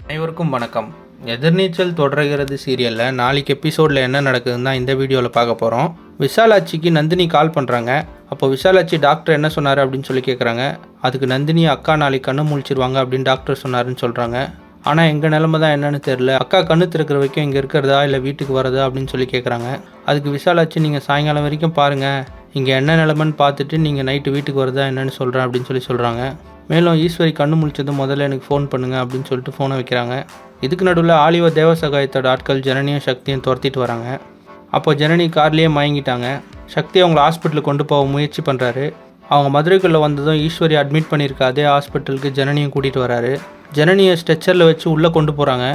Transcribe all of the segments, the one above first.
அனைவருக்கும் வணக்கம். எதிர்நீச்சல் தொடர்கிறது சீரியலில் நாளைக்கு எபிசோடில் என்ன நடக்குதுன்னு தான் இந்த வீடியோவில் பார்க்க போகிறோம். விஷாலாட்சிக்கு நந்தினி கால் பண்ணுறாங்க. அப்போ விஷாலாட்சி டாக்டர் என்ன சொன்னார் அப்படின்னு சொல்லி கேட்குறாங்க. அதுக்கு நந்தினி அக்கா நாளைக்கு கண்ணு முழிச்சிருவாங்க அப்படின்னு டாக்டர் சொன்னாருன்னு சொல்கிறாங்க. ஆனால் எங்கள் நிலமை தான் என்னன்னு தெரில, அக்கா கண்ணு திறக்கிற வரைக்கும் இங்கே இருக்கிறதா இல்லை வீட்டுக்கு வரதா அப்படின்னு சொல்லி கேட்குறாங்க. அதுக்கு விஷாலாட்சி நீங்கள் சாயங்காலம் வரைக்கும் பாருங்கள், இங்கே என்ன நிலமைன்னு பார்த்துட்டு நீங்கள் நைட்டு வீட்டுக்கு வரதா என்னன்னு சொல்கிறேன் அப்படின்னு சொல்லி சொல்கிறாங்க. மேலும் ஈஸ்வரி கண்ணு முழிச்சதும் முதல்ல எனக்கு ஃபோன் பண்ணுங்கள் அப்படின்னு சொல்லிட்டு ஃபோனை வைக்கிறாங்க. இதுக்கு நடுவில் ஆலிவா தேவசகாயத்தோட ஆட்கள் ஜனனியும் சக்தியும் துரத்திட்டு வராங்க. அப்போ ஜனனி கார்லேயே மயங்கிட்டாங்க. சக்தி அவங்கள ஹாஸ்பிட்டலுக்கு கொண்டு போக முயற்சி பண்ணுறாரு. அவங்க மதுரைக்குள்ளே வந்ததும் ஈஸ்வரி அட்மிட் பண்ணியிருக்க அதே ஹாஸ்பிட்டலுக்கு ஜனனியும் கூட்டிகிட்டு வராரு. ஜனனியை ஸ்ட்ரெச்சரில் வச்சு உள்ளே கொண்டு போகிறாங்க.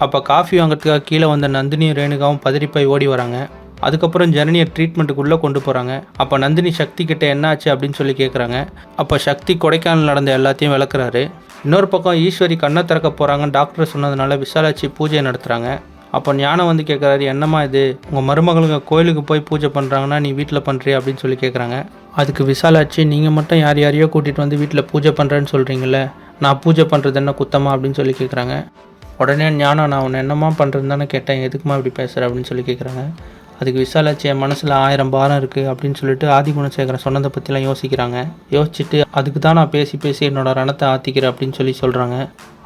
அப்போ காஃபி வாங்கிறதுக்காக கீழே வந்த நந்தினியும் ரேணுகாவும் பதறிப்பாய் ஓடி வராங்க. அதுக்கப்புறம் ஜனனியை ட்ரீட்மெண்ட்டுக்குள்ளே கொண்டு போகிறாங்க. அப்போ நந்தினி சக்தி கிட்ட என்ன ஆச்சு அப்படின்னு சொல்லி கேட்குறாங்க. அப்போ சக்தி கொடைக்கானல் நடந்த எல்லாத்தையும் விளக்குறாரு. இன்னொரு பக்கம் ஈஸ்வரி கண்ணை திறக்க போகிறாங்கன்னு டாக்டர் சொன்னதுனால விஷாலாட்சி பூஜை நடத்துகிறாங்க. அப்போ ஞானம் வந்து கேட்குறாரு, என்னம்மா இது, உங்கள் மருமகளுங்க கோயிலுக்கு போய் பூஜை பண்ணுறாங்கன்னா நீ வீட்டில் பண்ணுறியா அப்படின்னு சொல்லி கேட்குறாங்க. அதுக்கு விஷாலாட்சி, நீங்கள் மட்டும் யார் யாரையோ கூட்டிகிட்டு வந்து வீட்டில் பூஜை பண்ணுறேன்னு சொல்கிறீங்களே, நான் பூஜை பண்ணுறது என்ன குத்தமா அப்படின்னு சொல்லி கேட்குறாங்க. உடனே ஞானம், நான் உன்னை என்னம்மா பண்ணுறதுன்னு தானே கேட்டேன், எதுக்குமா இப்படி பேசுகிற அப்படின்னு சொல்லி கேட்குறாங்க. அதுக்கு விஷாலாட்சி, என் மனசில் 1000 பாரம் இருக்குது அப்படின்னு சொல்லிட்டு ஆதிகுணசேகரன் சொன்னதை பற்றிலாம் யோசிக்கிறாங்க. யோசிச்சுட்டு அதுக்கு தான் நான் பேசி பேசி என்னோட ரணத்தை ஆற்றிக்கிறேன் அப்படின்னு சொல்லி சொல்கிறாங்க.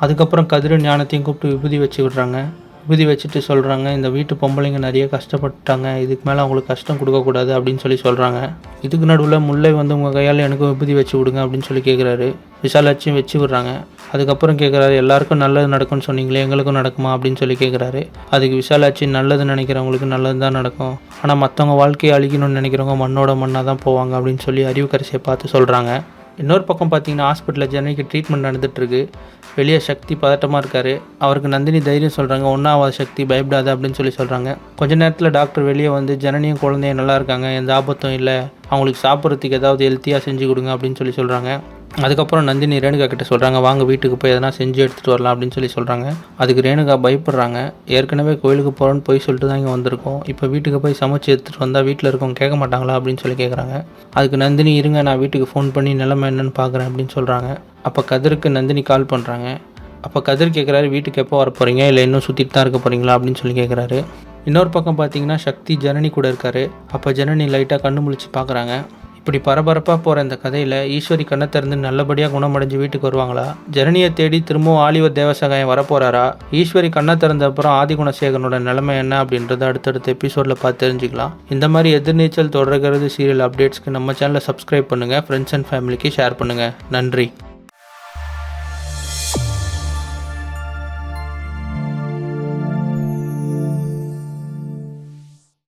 அதுக்கப்புறம் கதிரும் ஞானத்தையும் கூப்பிட்டு விபூதி வச்சு விடுறாங்க. விபூதி வச்சுட்டு சொல்கிறாங்க, இந்த வீட்டு பொம்பளைங்க நிறைய கஷ்டப்பட்டாங்க, இதுக்கு மேலே அவங்களுக்கு கஷ்டம் கொடுக்கக்கூடாது அப்படின்னு சொல்லி சொல்கிறாங்க. இதுக்கு நடுவில் முல்லை வந்து உங்கள் கையால் எனக்கும் விபூதி வச்சு விடுங்க அப்படின்னு சொல்லி கேட்குறாரு. விஷாலாட்சியும் வச்சு விடுறாங்க. அதுக்கப்புறம் கேட்குறாரு, எல்லாருக்கும் நல்லது நடக்கும்னு சொன்னீங்களே, எங்களுக்கும் நடக்குமா அப்படின்னு சொல்லி கேட்குறாரு. அதுக்கு விஷாலாட்சி, நல்லது நினைக்கிறவங்களுக்கு நல்லது தான் நடக்கும், ஆனால் மற்றவங்க வாழ்க்கையை அழிக்கணும்னு நினைக்கிறவங்க மண்ணோட மண்ணாக தான் போவாங்க அப்படின்னு சொல்லி அறிவுக்கரசியை பார்த்து சொல்கிறாங்க. இன்னொரு பக்கம் பார்த்தீங்கன்னா ஹாஸ்பிட்டலில் ஜனனிக்கு ட்ரீட்மெண்ட் நடந்துகிட்ருக்கு. வெளியே சக்தி பதட்டமாக இருக்கார். அவருக்கு நந்தினி தைரியம் சொல்கிறாங்க, ஒன்றாவது சக்தி பயப்படாத அப்படின்னு சொல்லி சொல்கிறாங்க. கொஞ்ச நேரத்தில் டாக்டர் வெளியே வந்து ஜனனியும் குழந்தையும் நல்லா இருக்காங்க, எந்த ஆபத்தும் இல்லை, அவங்களுக்கு சாப்பிட்றதுக்கு ஏதாவது ஹெல்த்தியாக செஞ்சு கொடுங்க அப்படின்னு சொல்லி சொல்கிறாங்க. அதுக்கப்புறம் நந்தினி ரேணுகா கிட்ட சொல்கிறாங்க, வாங்க வீட்டுக்கு போய் எதனா செஞ்சு எடுத்துகிட்டு வரலாம் அப்படின்னு சொல்லி சொல்கிறாங்க. அதுக்கு ரேணுகா பயப்படுறாங்க. ஏற்கனவே கோயிலுக்கு போகிறோன்னு போய் சொல்லிட்டு தான் இங்கே வந்திருக்கோம், இப்போ வீட்டுக்கு போய் சமைச்சு எடுத்துகிட்டு வந்தால் வீட்டில் இருக்கவங்க கேட்க மாட்டாங்களா அப்படின்னு சொல்லி கேட்குறாங்க. அதுக்கு நந்தினி, இருங்க நான் வீட்டுக்கு ஃபோன் பண்ணி நிலைமை என்னன்னு பார்க்குறேன் அப்படின்னு சொல்கிறாங்க. அப்போ கதிருக்கு நந்தினி கால் பண்ணுறாங்க. அப்போ கதிர் கேட்குறாரு, வீட்டுக்கு எப்போ வர போகிறீங்க, இல்லை இன்னும் சுற்றிட்டு தான் இருக்க போகிறீங்களா அப்படின்னு சொல்லி கேட்குறாரு. இன்னொரு பக்கம் பார்த்தீங்கன்னா சக்தி ஜனனி கூட இருக்கார். அப்போ ஜனனி லைட்டாக கண்ணு முழிச்சு பார்க்குறாங்க. இப்படி பரபரப்பாக போகிற இந்த கதையில் ஈஸ்வரி கண்ணை திறந்து நல்லபடியாக குணமடைஞ்சு வீட்டுக்கு வருவாங்களா, ஜனனியை தேடி திரும்பவும் ஆலிவ தேவசகாயம் வரப்போகிறாரா, ஈஸ்வரி கண்ணை திறந்த அப்புறம் ஆதிகுணசேகரனோட நிலைமை என்ன அப்படின்றத அடுத்தடுத்த எபிசோடில் பார்த்து தெரிஞ்சுக்கலாம். இந்த மாதிரி எதிர்நீச்சல் தொடர்கிறது சீரியல் அப்டேட்ஸ்க்கு நம்ம சேனலை சப்ஸ்கிரைப் பண்ணுங்கள், ஃப்ரெண்ட்ஸ் அண்ட் ஃபேமிலிக்கு ஷேர் பண்ணுங்கள். நன்றி.